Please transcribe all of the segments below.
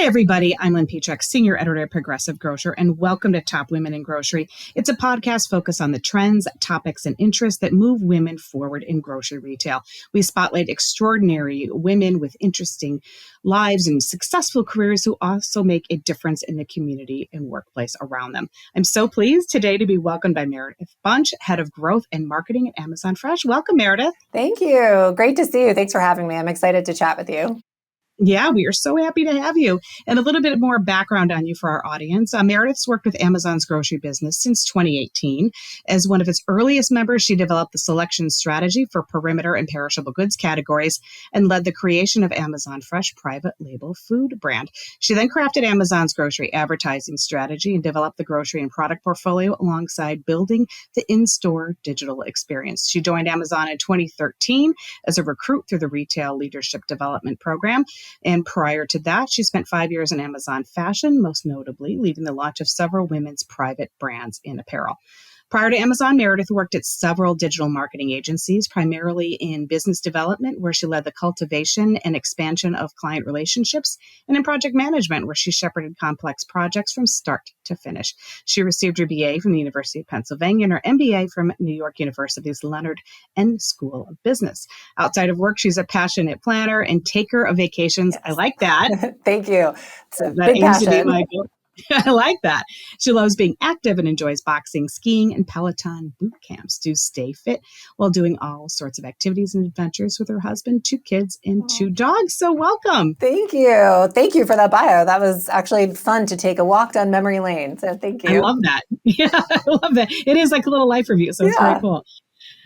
Hey, everybody. I'm Lynn Petrek, Senior Editor at Progressive Grocer, and welcome to Top Women in Grocery. It's a podcast focused on the trends, topics, and interests that move women forward in grocery retail. We spotlight extraordinary women with interesting lives and successful careers who also make a difference in the community and workplace around them. I'm so pleased today to be welcomed by Meredith Bunch, Head of Growth and Marketing at Amazon Fresh. Welcome, Meredith. Thank you. Great to see you. Thanks for having me. I'm excited to chat with you. Yeah, we are so happy to have you. And a little bit more background on you for our audience. Meredith's worked with Amazon's grocery business since 2018. As one of its earliest members, she developed the selection strategy for perimeter and perishable goods categories and led the creation of Amazon Fresh private label food brand. She then crafted Amazon's grocery advertising strategy and developed the grocery and product portfolio alongside building the in-store digital experience. She joined Amazon in 2013 as a recruit through the Retail Leadership Development Program. And prior to that, she spent 5 years in Amazon Fashion, most notably leading the launch of several women's private brands in apparel. Prior to Amazon, Meredith worked at several digital marketing agencies, primarily in business development, where she led the cultivation and expansion of client relationships, and in project management, where she shepherded complex projects from start to finish. She received her BA from the University of Pennsylvania and her MBA from New York University's Leonard N. School of Business. Outside of work, she's a passionate planner and taker of vacations. Yes. I like that. Thank you. It's a That big aims to be passion. my goal. I like that. She loves being active and enjoys boxing, skiing, and Peloton boot camps to stay fit while doing all sorts of activities and adventures with her husband, 2 kids, and 2 dogs. So welcome. Thank you. Thank you for that bio. That was actually fun to take a walk down memory lane. So thank you. I love that. Yeah, I love that. It is like a little life review. So it's very cool.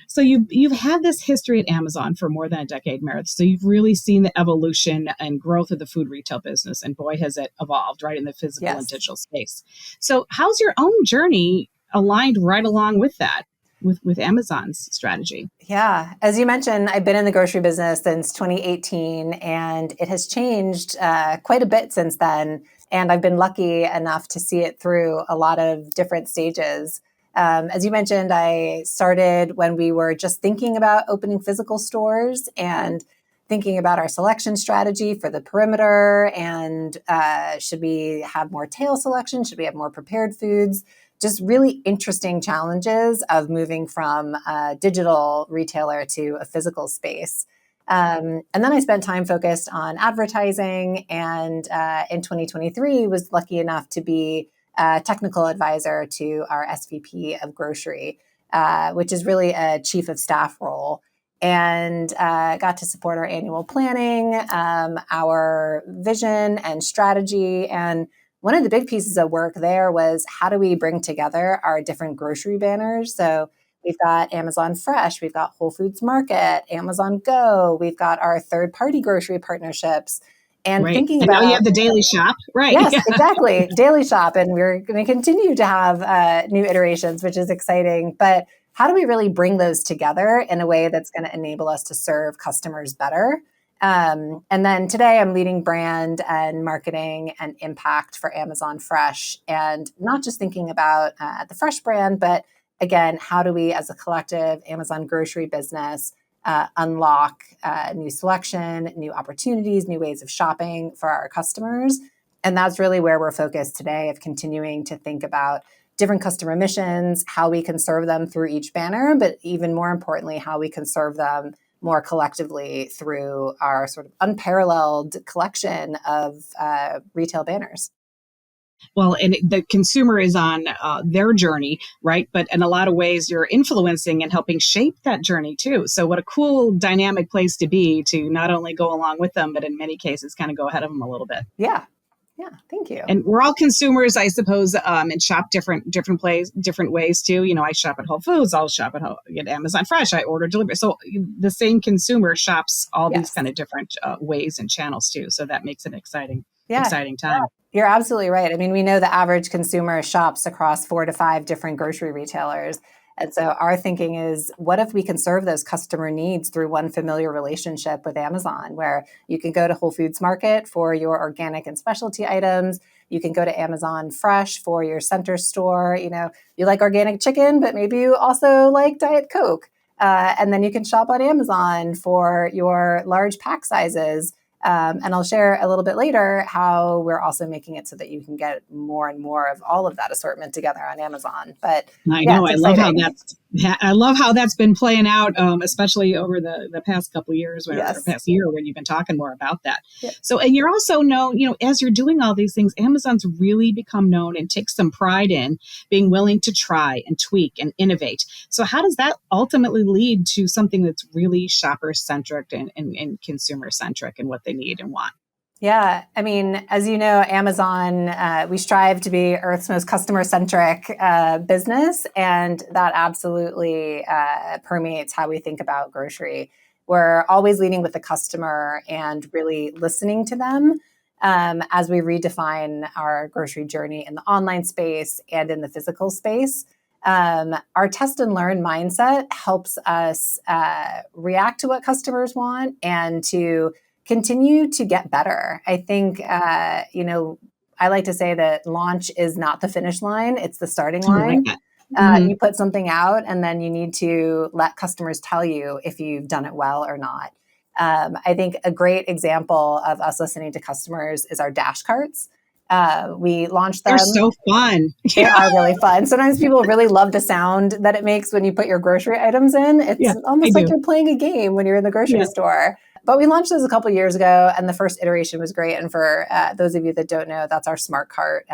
So you've had this history at Amazon for more than a decade, Meredith. So you've really seen the evolution and growth of the food retail business, and boy, has it evolved right in the physical and digital space. So how's your own journey aligned right along with that, with Amazon's strategy? Yeah. As you mentioned, I've been in the grocery business since 2018, and it has changed quite a bit since then. And I've been lucky enough to see it through a lot of different stages. As you mentioned, I started when we were just thinking about opening physical stores and thinking about our selection strategy for the perimeter and should we have more tail selection? Should we have more prepared foods? Just really interesting challenges of moving from a digital retailer to a physical space. And then I spent time focused on advertising, and in 2023 was lucky enough to be technical advisor to our SVP of grocery, which is really a chief of staff role, and got to support our annual planning, our vision and strategy. And one of the big pieces of work there was how do we bring together our different grocery banners? So we've got Amazon Fresh, we've got Whole Foods Market, Amazon Go, we've got our third-party grocery partnerships. And thinking about, now you have the Daily Shop, right? Yes, exactly. Daily Shop. And we're going to continue to have new iterations, which is exciting. But how do we really bring those together in a way that's going to enable us to serve customers better? And then today I'm leading brand and marketing and impact for Amazon Fresh. And not just thinking about the Fresh brand, but again, how do we as a collective Amazon grocery business unlock new selection, new opportunities, new ways of shopping for our customers. And that's really where we're focused today, of continuing to think about different customer missions, how we can serve them through each banner, but even more importantly, how we can serve them more collectively through our sort of unparalleled collection of retail banners. Well, and the consumer is on their journey, right? But in a lot of ways, you're influencing and helping shape that journey too. So what a cool dynamic place to be, to not only go along with them, but in many cases, kind of go ahead of them a little bit. Yeah. Thank you. And we're all consumers, I suppose, and shop different ways too. You know, I shop at Whole Foods, I'll shop at Amazon Fresh, I order delivery. So the same consumer shops all these kind of different ways and channels too. So that makes it exciting time. You're absolutely right. I mean, we know the average consumer shops across 4 to 5 different grocery retailers. And so our thinking is, what if we can serve those customer needs through one familiar relationship with Amazon, where you can go to Whole Foods Market for your organic and specialty items. You can go to Amazon Fresh for your center store. You know, you like organic chicken, but maybe you also like Diet Coke. And then you can shop on Amazon for your large pack sizes. And I'll share a little bit later how we're also making it so that you can get more and more of all of that assortment together on Amazon. But I yeah, know. it's exciting. I love how that's been playing out, especially over the past couple of years, or Yes. past year, when you've been talking more about that. Yep. So, and you're also known, as you're doing all these things, Amazon's really become known and takes some pride in being willing to try and tweak and innovate. So, how does that ultimately lead to something that's really shopper centric and consumer centric in what they need and want? Yeah. I mean, as you know, Amazon, we strive to be Earth's most customer centric business. And that absolutely permeates how we think about grocery. We're always leading with the customer and really listening to them as we redefine our grocery journey in the online space and in the physical space. Our test and learn mindset helps us react to what customers want and to continue to get better. I think, I like to say that launch is not the finish line, it's the starting I like line. that. Mhm. You put something out and then you need to let customers tell you if you've done it well or not. I think a great example of us listening to customers is our dash carts. We launched them. They're so fun. They are really fun. Sometimes people really love the sound that it makes when you put your grocery items in. It's Yeah, I almost like do. you're playing a game when you're in the grocery Yeah. store. But we launched those a couple of years ago, and the first iteration was great. And for those of you that don't know, that's our smart cart,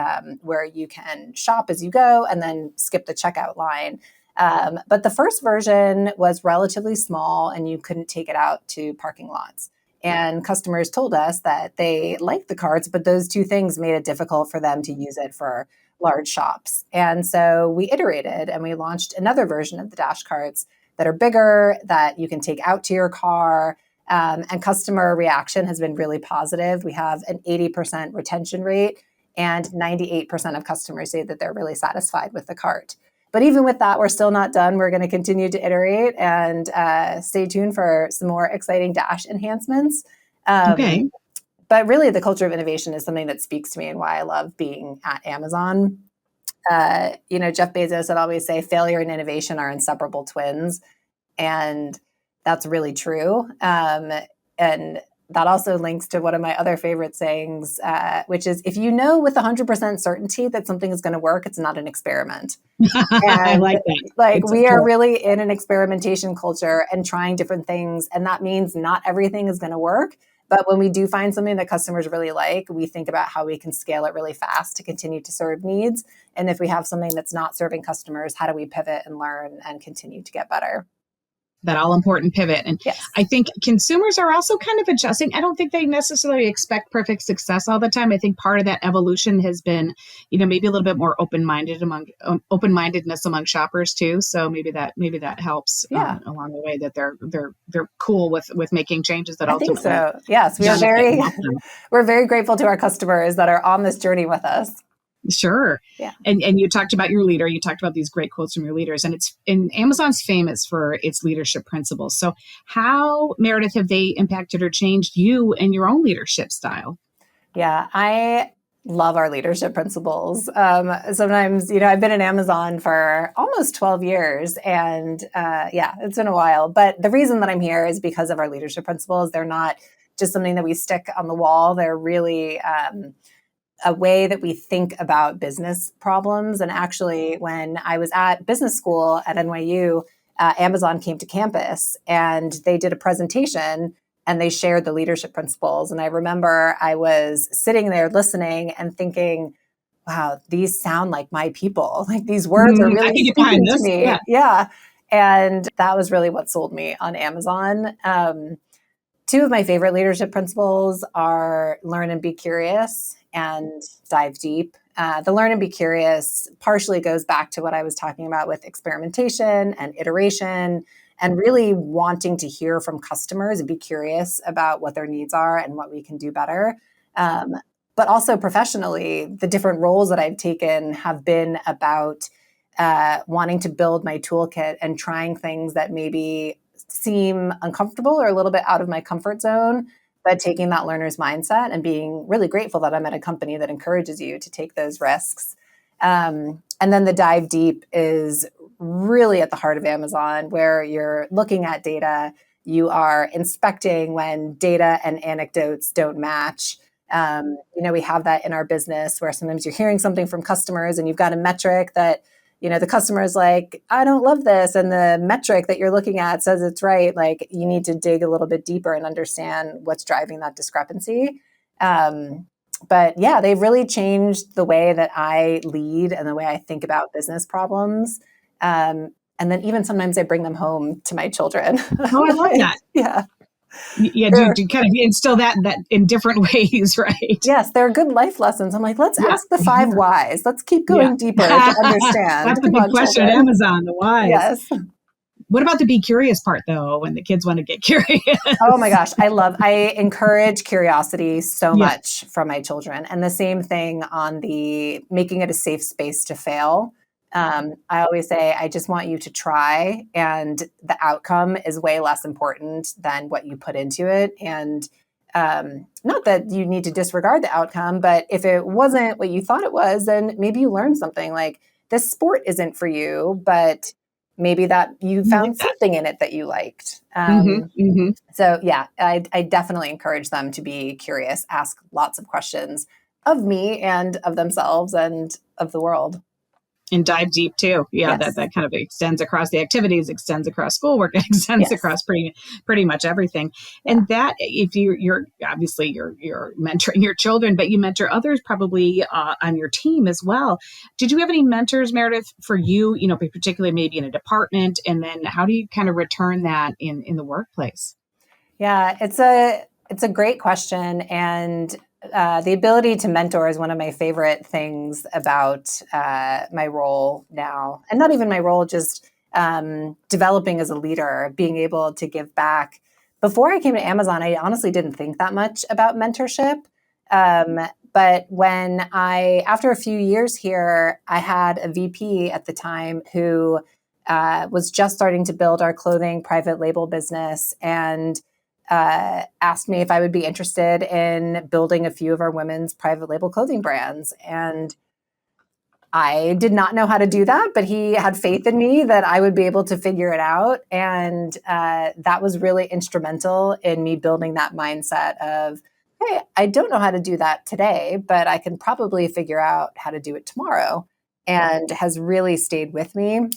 where you can shop as you go and then skip the checkout line. But the first version was relatively small, and you couldn't take it out to parking lots. And customers told us that they liked the carts, but those two things made it difficult for them to use it for large shops. And so we iterated and we launched another version of the dash carts that are bigger, that you can take out to your car. And customer reaction has been really positive. We have an 80% retention rate, and 98% of customers say that they're really satisfied with the cart. But even with that, we're still not done. We're going to continue to iterate and stay tuned for some more exciting dash enhancements. Okay. But really, the culture of innovation is something that speaks to me and why I love being at Amazon. Jeff Bezos would always say failure and innovation are inseparable twins. And that's really true. And that also links to one of my other favorite sayings, which is, if you know with 100% certainty that something is going to work, it's not an experiment. I And like that. like, It's we are true. really in an experimentation culture and trying different things. And that means not everything is going to work. But when we do find something that customers really like, we think about how we can scale it really fast to continue to serve needs. And if we have something that's not serving customers, how do we pivot and learn and continue to get better? That all important pivot. And Yes. I think consumers are also kind of adjusting. I don't think they necessarily expect perfect success all the time. I think part of that evolution has been, maybe a little bit more open-mindedness among shoppers too. So maybe that helps Yeah. along the way, that they're cool with making changes that I think ultimately so. Yes, we are benefit and help them. we're very grateful to our customers that are on this journey with us. Sure. Yeah. And you talked about your leader. You talked about these great quotes from your leaders, and Amazon's famous for its leadership principles. So how, Meredith, have they impacted or changed you and your own leadership style? Yeah, I love our leadership principles. Sometimes, I've been in Amazon for almost 12 years, and it's been a while. But the reason that I'm here is because of our leadership principles. They're not just something that we stick on the wall. They're really a way that we think about business problems. And actually, when I was at business school at NYU, Amazon came to campus and they did a presentation and they shared the leadership principles. And I remember I was sitting there listening and thinking, wow, these sound like my people. Like, these words are I really can get behind speaking to this. me. Yeah. Yeah. And that was really what sold me on Amazon. Two of my favorite leadership principles are learn and be curious and dive deep. The learn and be curious partially goes back to what I was talking about with experimentation and iteration, and really wanting to hear from customers and be curious about what their needs are and what we can do better. But also professionally, the different roles that I've taken have been about wanting to build my toolkit and trying things that maybe seem uncomfortable or a little bit out of my comfort zone, but taking that learner's mindset and being really grateful that I'm at a company that encourages you to take those risks. And then the dive deep is really at the heart of Amazon, where you're looking at data, You are inspecting when data and anecdotes don't match. We have that in our business where sometimes you're hearing something from customers and you've got a metric that, the customer is like, I don't love this. And the metric that you're looking at says it's right. Like, you need to dig a little bit deeper and understand what's driving that discrepancy. But yeah, they've really changed the way that I lead and the way I think about business problems. And then even sometimes I bring them home to my children. Oh, I love that. Yeah. Yeah, do kind of instill that in different ways, right? Yes, they're good life lessons. I'm like, let's ask the 5 whys. Let's keep going deeper to understand. That's the big question at Amazon, the whys. Yes. What about the be curious part, though, when the kids want to get curious? Oh my gosh, I encourage curiosity so much from my children. And the same thing on the making it a safe space to fail. I always say, I just want you to try, and the outcome is way less important than what you put into it. And not that you need to disregard the outcome, but if it wasn't what you thought it was, then maybe you learned something. Like, this sport isn't for you, but maybe that you found something in it that you liked. So yeah, I definitely encourage them to be curious, ask lots of questions of me and of themselves and of the world. And dive deep too. Yeah, that kind of extends across the activities, extends across schoolwork, extends across pretty much everything. Yeah. And that, if you're obviously you're mentoring your children, but you mentor others probably on your team as well. Did you have any mentors, Meredith, for you? Particularly maybe in a department, and then how do you kind of return that in the workplace? Yeah, it's a great question, and the ability to mentor is one of my favorite things about my role now. And not even my role, just developing as a leader, being able to give back. Before I came to Amazon, I honestly didn't think that much about mentorship. But when after a few years here, I had a VP at the time who was just starting to build our clothing private label business, and asked me if I would be interested in building a few of our women's private label clothing brands. And I did not know how to do that, but he had faith in me that I would be able to figure it out. And that was really instrumental in me building that mindset of, hey, I don't know how to do that today, but I can probably figure out how to do it tomorrow. And has really stayed with me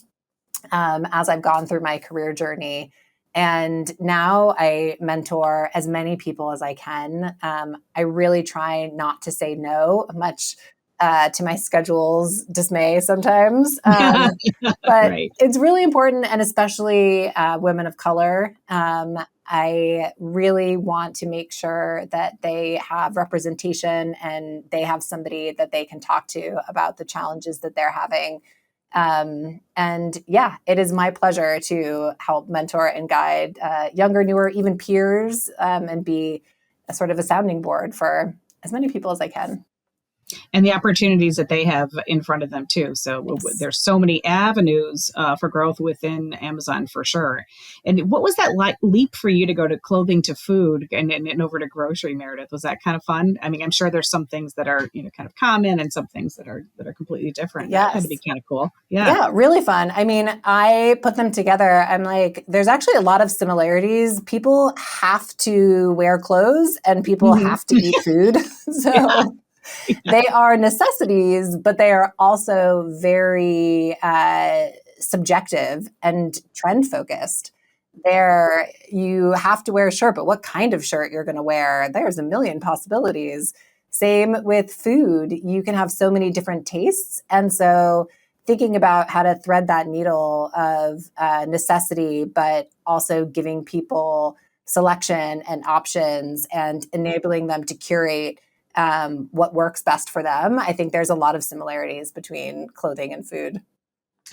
as I've gone through my career journey. And now I mentor as many people as I can. I really try not to say no, much to my schedule's dismay sometimes. But right. It's really important, and especially women of color. I really want to make sure that they have representation and they have somebody that they can talk to about the challenges that they're having. And yeah, it is my pleasure to help mentor and guide younger, newer, even peers, and be a sort of a sounding board for as many people as I can. And the opportunities that they have in front of them too. So there's so many avenues for growth within Amazon for sure. And what was that leap for you to go to clothing to food and over to grocery, Meredith? Was that kind of fun? I mean, I'm sure there's some things that are kind of common and some things that are completely different. Yes. That had to be kind of cool. Yeah, really fun. I mean, I put them together. I'm like, there's actually a lot of similarities. People have to wear clothes and people have to eat food. So they are necessities, but they are also very subjective and trend focused. You have to wear a shirt, but what kind of shirt you're going to wear? There's a million possibilities. Same with food. You can have so many different tastes. And so thinking about how to thread that needle of necessity, but also giving people selection and options and enabling them to curate what works best for them. I think there's a lot of similarities between clothing and food.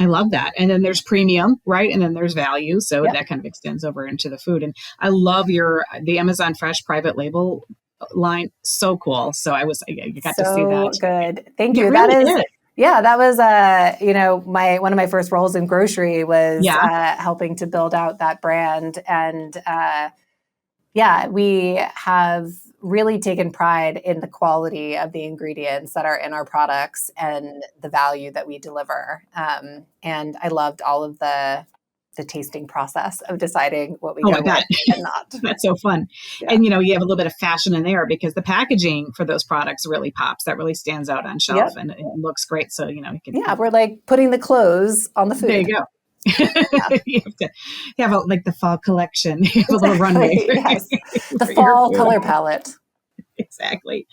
I love that. And then there's premium, right? And then there's value. So that kind of extends over into the food. And I love the Amazon Fresh private label line. So cool. So I got to see that. So good. Thank you. Really is. Yeah, that was one of my first roles in grocery was helping to build out that brand. And we have really taken pride in the quality of the ingredients that are in our products and the value that we deliver. And I loved all of the the tasting process of deciding what we Oh, go I with bet. and not. That's so fun. Yeah. And, you have a little bit of fashion in there because the packaging for those products really pops. That really stands out on shelf Yep. and it looks great. So, you can, Yeah. We're like putting the clothes on the there food. you go. Yeah. You have to have like the fall collection. You have a little runway Exactly. Yes. The for your fall food. color palette. Exactly.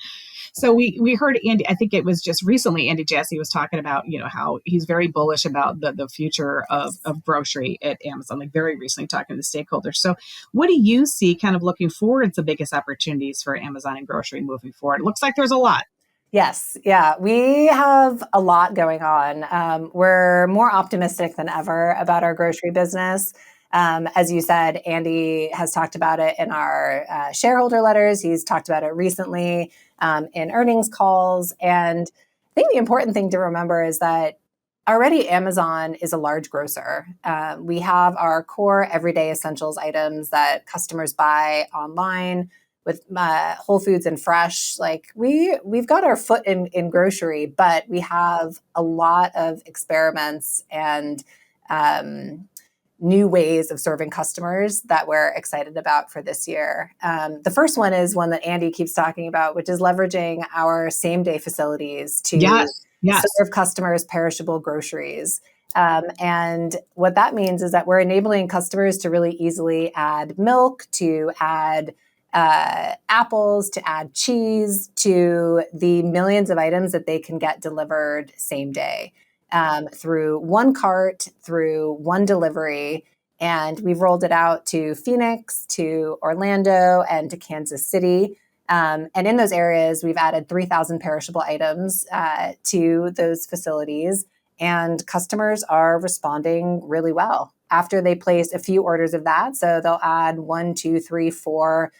So we heard Andy, I think it was just recently, Andy Jassy was talking about, how he's very bullish about the future of grocery at Amazon, like very recently talking to the stakeholders. So what do you see kind of looking forward to the biggest opportunities for Amazon and grocery moving forward? It looks like there's a lot. Yes. Yeah. We have a lot going on. We're more optimistic than ever about our grocery business. As you said, Andy has talked about it in our shareholder letters. He's talked about it recently in earnings calls. And I think the important thing to remember is that already Amazon is a large grocer. We have our core everyday essentials items that customers buy online with Whole Foods and Fresh. Like we've got our foot in grocery, but we have a lot of experiments and new ways of serving customers that we're excited about for this year. The first one is one that Andy keeps talking about, which is leveraging our same day facilities to Yes. serve customers perishable groceries. And what that means is that we're enabling customers to really easily add milk, to add apples, to add cheese to the millions of items that they can get delivered same day through one cart, through one delivery. And we've rolled it out to Phoenix, to Orlando, and to Kansas City. And in those areas, we've added 3,000 perishable items to those facilities. And customers are responding really well after they place a few orders of that. So they'll add 1, 2, 3, 4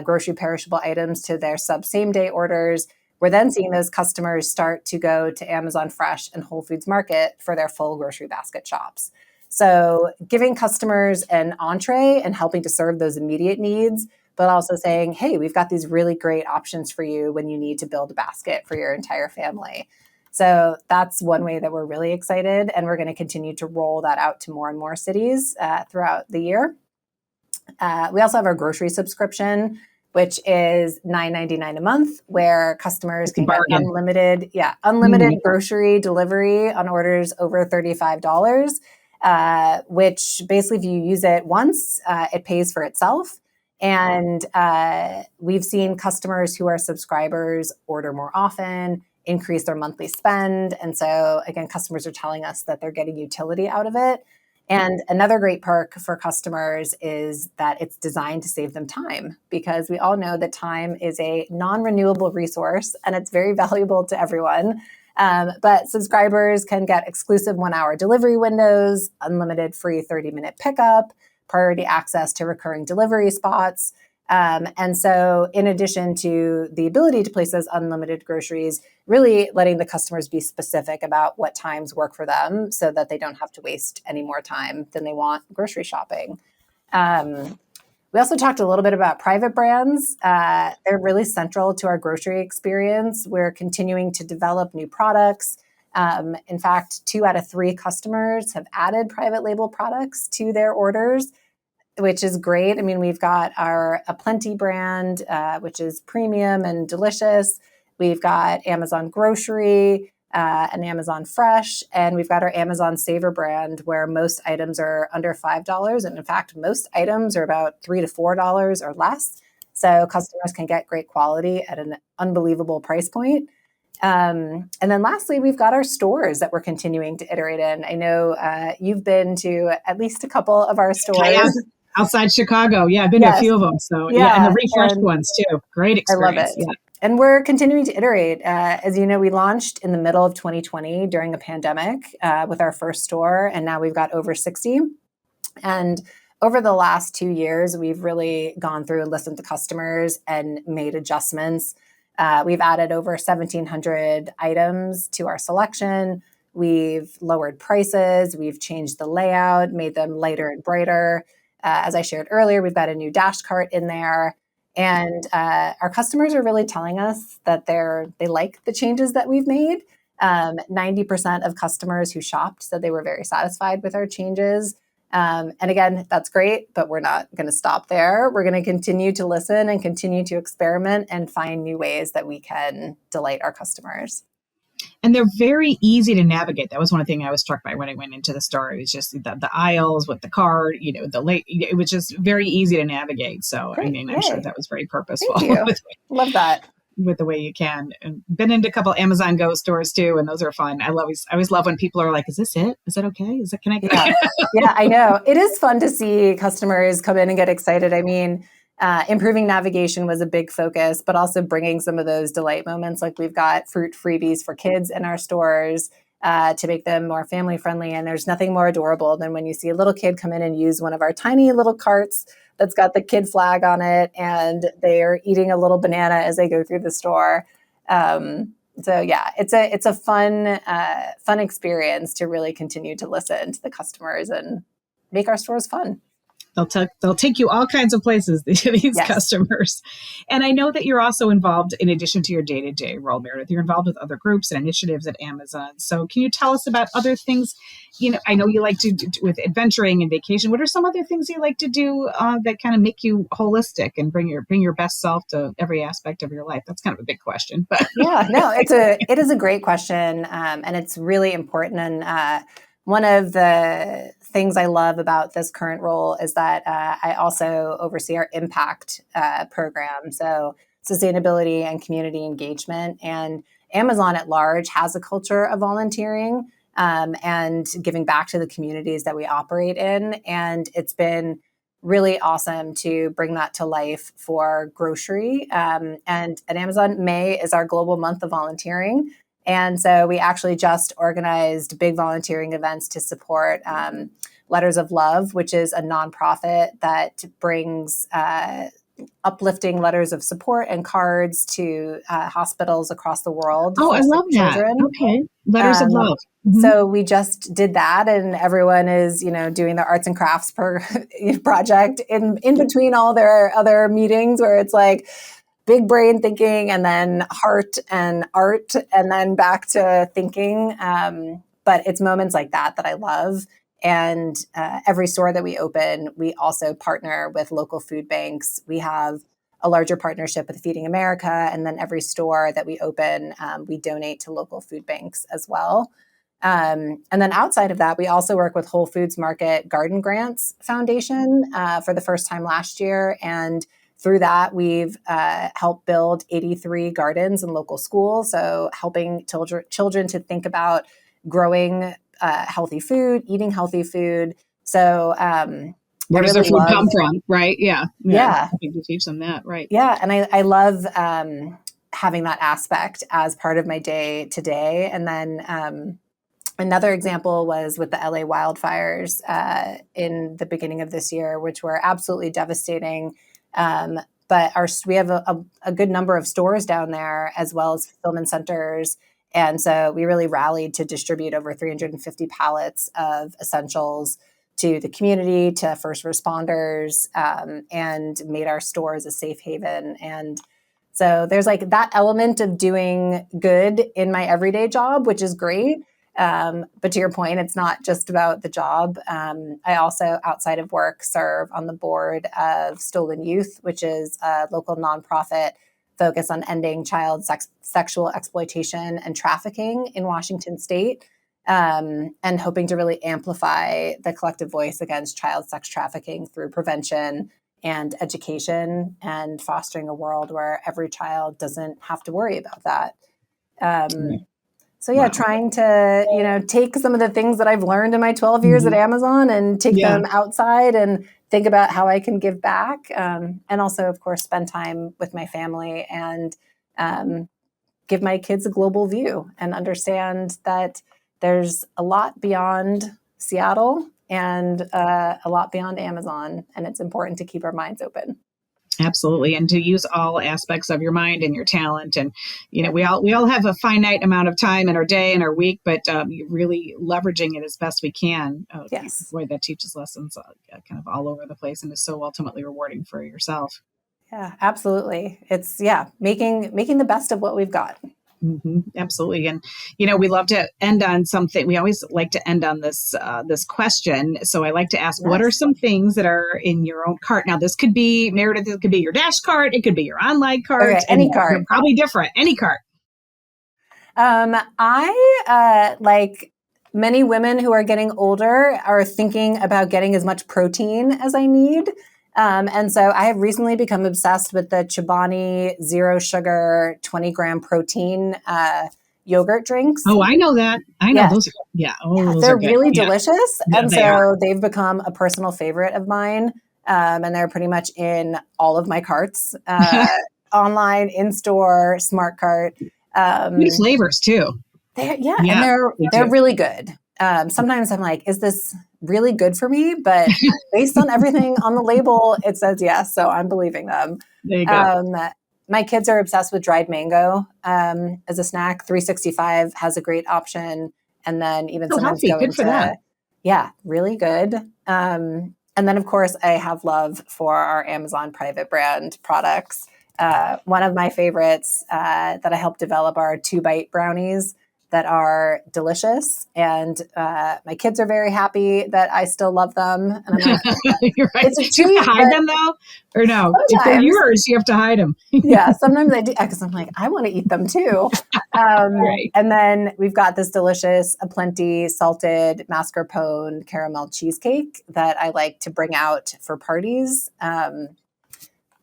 grocery perishable items to their same day orders. We're then seeing those customers start to go to Amazon Fresh and Whole Foods Market for their full grocery basket shops. So giving customers an entree and helping to serve those immediate needs, but also saying, hey, we've got these really great options for you when you need to build a basket for your entire family. So that's one way that we're really excited. And we're going to continue to roll that out to more and more cities throughout the year. We also have our grocery subscription, which is $9.99 a month, where customers can get unlimited grocery delivery on orders over $35, which basically if you use it once, it pays for itself. And we've seen customers who are subscribers order more often, increase their monthly spend. And so again, customers are telling us that they're getting utility out of it. And another great perk for customers is that it's designed to save them time, because we all know that time is a non-renewable resource and it's very valuable to everyone. But subscribers can get exclusive 1-hour delivery windows, unlimited free 30-minute pickup, priority access to recurring delivery spots. And so in addition to the ability to place those unlimited groceries, really letting the customers be specific about what times work for them so that they don't have to waste any more time than they want grocery shopping. We also talked a little bit about private brands. They're really central to our grocery experience. We're continuing to develop new products. In fact, 2 out of 3 customers have added private label products to their orders, which is great. I mean, we've got our Aplenty brand, which is premium and delicious. We've got Amazon Grocery and Amazon Fresh, and we've got our Amazon Saver brand, where most items are under $5. And in fact, most items are about $3 to $4 or less. So customers can get great quality at an unbelievable price point. And then lastly, we've got our stores that we're continuing to iterate in. I know you've been to at least a couple of our stores. Outside Chicago. Yeah, I've been to a few of them. So yeah, and the refreshed ones too. Great experience. I love it. Yeah. And we're continuing to iterate. As you know, we launched in the middle of 2020 during a pandemic with our first store, and now we've got over 60. And over the last 2 years, we've really gone through and listened to customers and made adjustments. We've added over 1,700 items to our selection. We've lowered prices. We've changed the layout, made them lighter and brighter. As I shared earlier, we've got a new dash cart in there. And our customers are really telling us that they like the changes that we've made. 90% of customers who shopped said they were very satisfied with our changes. And again, that's great, but we're not going to stop there. We're going to continue to listen and continue to experiment and find new ways that we can delight our customers. And they're very easy to navigate. That was one thing I was struck by when I went into the store. It was just the aisles with the cart, it was just very easy to navigate. So, Great. I mean, I'm sure that was very purposeful. Thank you. Love that. With the way you can. And been into a couple Amazon Go stores too, and those are fun. I always love when people are like, "Is this it? Is that okay? Is it? Can I?" Yeah, I know. It is fun to see customers come in and get excited. I mean, improving navigation was a big focus, but also bringing some of those delight moments. Like we've got fruit freebies for kids in our stores to make them more family friendly. And there's nothing more adorable than when you see a little kid come in and use one of our tiny little carts that's got the kid flag on it, and they're eating a little banana as they go through the store. So yeah, it's a fun experience to really continue to listen to the customers and make our stores fun. They'll take you all kinds of places, these yes. customers. And I know that you're also involved, in addition to your day-to-day role, Meredith, you're involved with other groups and initiatives at Amazon. So can you tell us about other things? I know you like to do with adventuring and vacation. What are some other things you like to do that kind of make you holistic and bring your best self to every aspect of your life? That's kind of a big question, but yeah, no, it is a great question, and it's really important. And one of the things I love about this current role is that I also oversee our impact program. So sustainability and community engagement. And Amazon at large has a culture of volunteering and giving back to the communities that we operate in. And it's been really awesome to bring that to life for grocery. And at Amazon, May is our global month of volunteering. And so we actually just organized big volunteering events to support Letters of Love, which is a nonprofit that brings uplifting letters of support and cards to hospitals across the world. Oh, I love that. Okay. Letters of Love. Mm-hmm. So we just did that, and everyone is, doing their arts and crafts project in between all their other meetings where it's like big brain thinking and then heart and art and then back to thinking. But it's moments like that I love. And every store that we open, we also partner with local food banks. We have a larger partnership with Feeding America. And then every store that we open, we donate to local food banks as well. And then outside of that, we also work with Whole Foods Market Garden Grants Foundation for the first time last year. And through that, we've helped build 83 gardens in local schools. So helping children to think about growing healthy food, eating healthy food. So where does their food come from? Right. Yeah. I think to teach them that. Right. Yeah. And I love having that aspect as part of my day to day. And then another example was with the LA wildfires in the beginning of this year, which were absolutely devastating. But we have a good number of stores down there, as well as fulfillment centers. And so we really rallied to distribute over 350 pallets of essentials to the community, to first responders, and made our stores a safe haven. And so there's like that element of doing good in my everyday job, which is great. But to your point, it's not just about the job. I also, outside of work, serve on the board of Stolen Youth, which is a local nonprofit focused on ending child sexual exploitation and trafficking in Washington State, and hoping to really amplify the collective voice against child sex trafficking through prevention and education, and fostering a world where every child doesn't have to worry about that. So yeah, trying to, take some of the things that I've learned in my 12 years at Amazon and take them outside and think about how I can give back. And also, of course, spend time with my family and give my kids a global view and understand that there's a lot beyond Seattle and a lot beyond Amazon. And it's important to keep our minds open. Absolutely. And to use all aspects of your mind and your talent. And, we all have a finite amount of time in our day and our week, but really leveraging it as best we can. Yes. Boy, that teaches lessons kind of all over the place and is so ultimately rewarding for yourself. Yeah, absolutely. It's making the best of what we've got. Absolutely. And, we love to end on something. We always like to end on this question. So I like to ask, what are some things that are in your own cart? Now, this could be, Meredith, it could be your Dash cart. It could be your online cart. Okay, any cart. They're probably different. Any cart. I, like many women who are getting older, are thinking about getting as much protein as I need. And so I have recently become obsessed with the Chobani zero sugar 20 gram protein yogurt drinks. Oh, I know that. I know those. Those they're are good. really delicious. Yeah, and so they've become a personal favorite of mine. And they're pretty much in all of my carts, online, in store, Smart Cart. Good flavors too. And they're really good. Sometimes I'm like, is this really good for me? But based on everything on the label, it says yes. So I'm believing them. There you go. My kids are obsessed with dried mango as a snack. 365 has a great option. And then even sometimes healthy. go Good into, for that. Yeah, really good. And then of course I have love for our Amazon private brand products. One of my favorites that I helped develop are 2-bite brownies that are delicious. And my kids are very happy that I still love them. And I'm like, you're right. It's a treat, do you have to hide them though? Or no? Sometimes. If they're yours, you have to hide them. Yeah, sometimes I do, because I'm like, I want to eat them too. Right. And then we've got this delicious Aplenty salted mascarpone caramel cheesecake that I like to bring out for parties.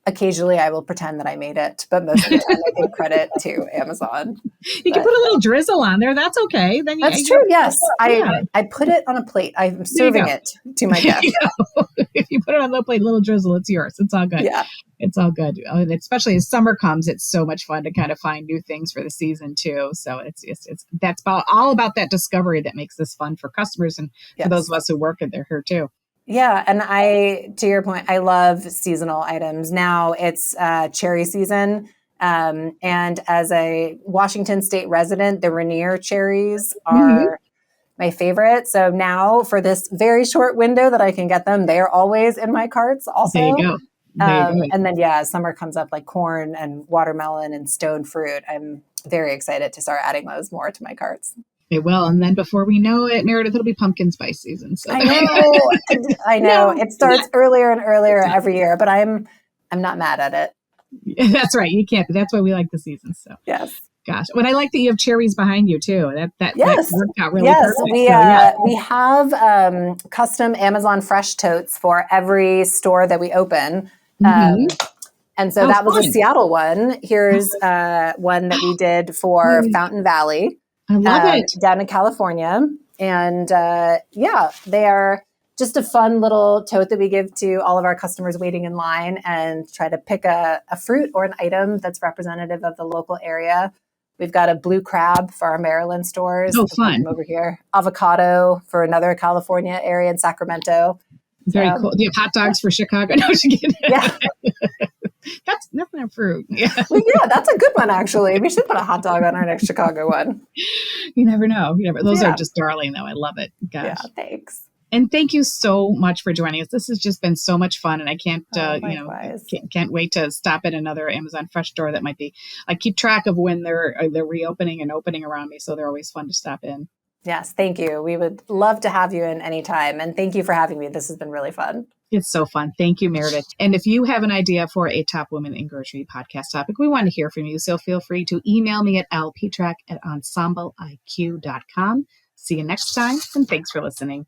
Occasionally I will pretend that I made it, but most of the time I give credit to Amazon. You can put a little drizzle on there. That's okay. Then That's true. Yes. I put it on a plate. I'm serving it to my guests. If you put it on the plate, a little drizzle, it's yours. It's all good. Yeah. It's all good. And especially as summer comes, it's so much fun to kind of find new things for the season too. So that's all about that discovery that makes this fun for customers and for those of us who work in there here too. Yeah. And to your point, I love seasonal items. Now it's cherry season. And as a Washington State resident, the Rainier cherries are my favorite. So now for this very short window that I can get them, they are always in my carts also. There you go. And then, summer comes up like corn and watermelon and stone fruit. I'm very excited to start adding those more to my carts. It will. And then before we know it, Meredith, it'll be pumpkin spice season. So I know. It starts earlier and earlier every year, but I'm not mad at it. That's right. You can't. That's why we like the season. So yes. Gosh. But I like that you have cherries behind you too. That worked out really perfect. We have custom Amazon Fresh totes for every store that we open. And so that was a Seattle one. Here's one that we did for Fountain Valley. I love it. Down in California. And they are just a fun little tote that we give to all of our customers waiting in line and try to pick a fruit or an item that's representative of the local area. We've got a blue crab for our Maryland stores. Oh, fun. Over here. Avocado for another California area in Sacramento. Very cool. Do you have hot dogs for Chicago? No, yeah. That's not fruit. Yeah. Well, that's a good one, actually. We should put a hot dog on our next Chicago one. You never know. Those are just darling, though. I love it. Gosh. Yeah, thanks. And thank you so much for joining us. This has just been so much fun, and I can't, can't wait to stop at another Amazon Fresh store that might be. I keep track of when they're reopening and opening around me, so they're always fun to stop in. Yes, thank you. We would love to have you in anytime, and thank you for having me. This has been really fun. It's so fun. Thank you, Meredith. And if you have an idea for a Top Women in Grocery podcast topic, we want to hear from you. So feel free to email me at lptrack@ensembleiq.com. See you next time, and thanks for listening.